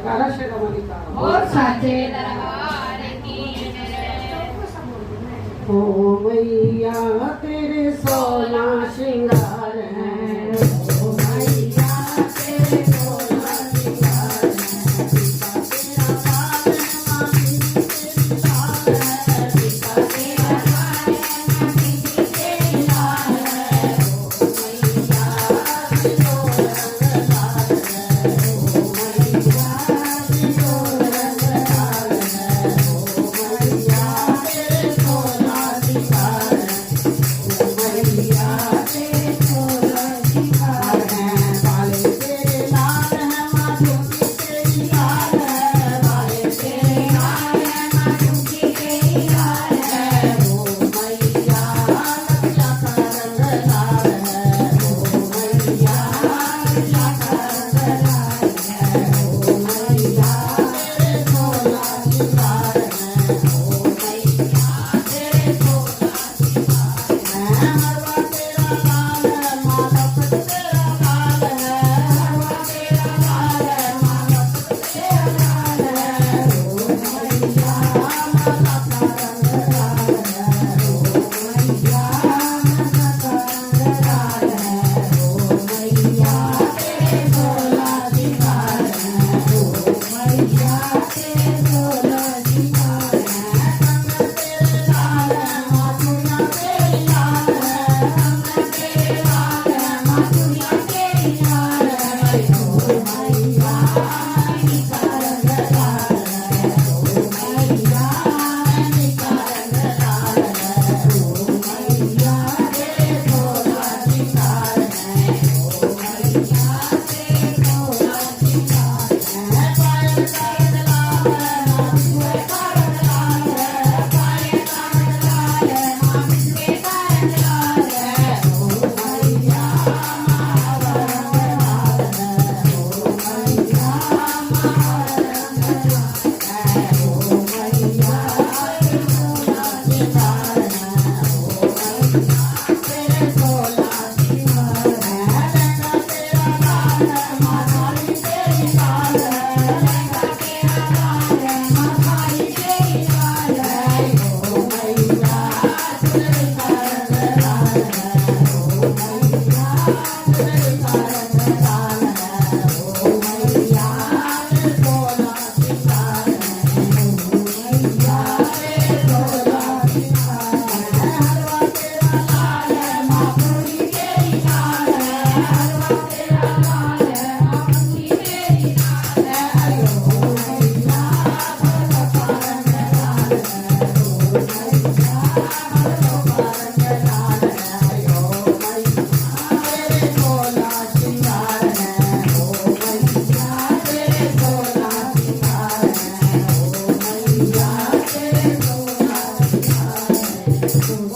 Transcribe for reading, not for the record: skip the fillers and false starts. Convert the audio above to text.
जयकारा श्री रमणिका और साचे दरबार की हो मैया तेरे 16 श्रृंगार हैं। ओ मैया तेरे 16 श्रृंगार हैं। पिता तेरा लाल है, माटी तेरी लाल है। ओ मैया तेरे रंगदार है। ओ मैया तेरे रंगदार है। ओ मैया तेरे 16 श्रृंगार हैं। ओ मैया तेरे 16 श्रृंगार हैं। बाले तेरे लाल हैं, माधुरी तेरी लाल है। बाले तेरे लाल है, माधुरी तेरी लाल है। ओ मैया लज्जा का रंग लाल है। ओ मैया लज्जा का रंग लाल है। ओ मैया तेरे 16 श्रृंगार हैं। ओ मैया तेरे 16 श्रृंगार हैं। हरवा तेरा लाल है, माधव तेरा लाल है। हरवा तेरा लाल है, माधव तेरा लाल है। ओ मैया माता का रंग लाल है। ओ मैया माता का रंग लाल है। ओ मैया तेरे 16 श्रृंगार हैं। ओ मैया तेरे 16 श्रृंगार हैं। रंग तेरे लाल है, माधुरिया तेरी लाल है। रंग तेरे लाल है, माधुरिया तेरी लाल है। ओ मैया रानी का रंग लाल है। ओ मैया रानी का रंग लाल है। ओ मैया तेरे 16 श्रृंगार हैं। ओ मैया तेरे 16 श्रृंगार हैं। पायल का रंग लाल है, माधुए का रंग लाल है। पाये का रंग लाल है, माधुए का रंग लाल है। ओ मैया मारा रंग लाल है। ओ मैया मारा रंग लाल है। ओ मैया तेरे 16 श्रृंगार हैं। ओ मैया तेरे 16 श्रृंगार हैं। लहंगा तेरा लाल है, माधुरी तेरी लाल है। लहंगा तेरा लाल है, माथारी तेरी लाल है। ओ मैया चुनरी का रंग लाल है। ओ मैया चुनरी का रंग लाल है। ओ मैया तेरे 16 श्रृंगार हैं। ओ मैया तेरे 16 श्रृंगार हैं। हरवा तेरा लाल है, माधुरी तेरी लाल है। हरवा तेरा लाल है, माधुरी तेरी लाल है। ओ मैया भगवा का रंग लाल है। ओ मैया भगवा का रंग लाल है। ओ मैया तेरे 16 श्रृंगार हैं। ओ मैया तेरे 16 श्रृंगार हैं। ओ मैया तेरे 16 श्रृंगार हैं।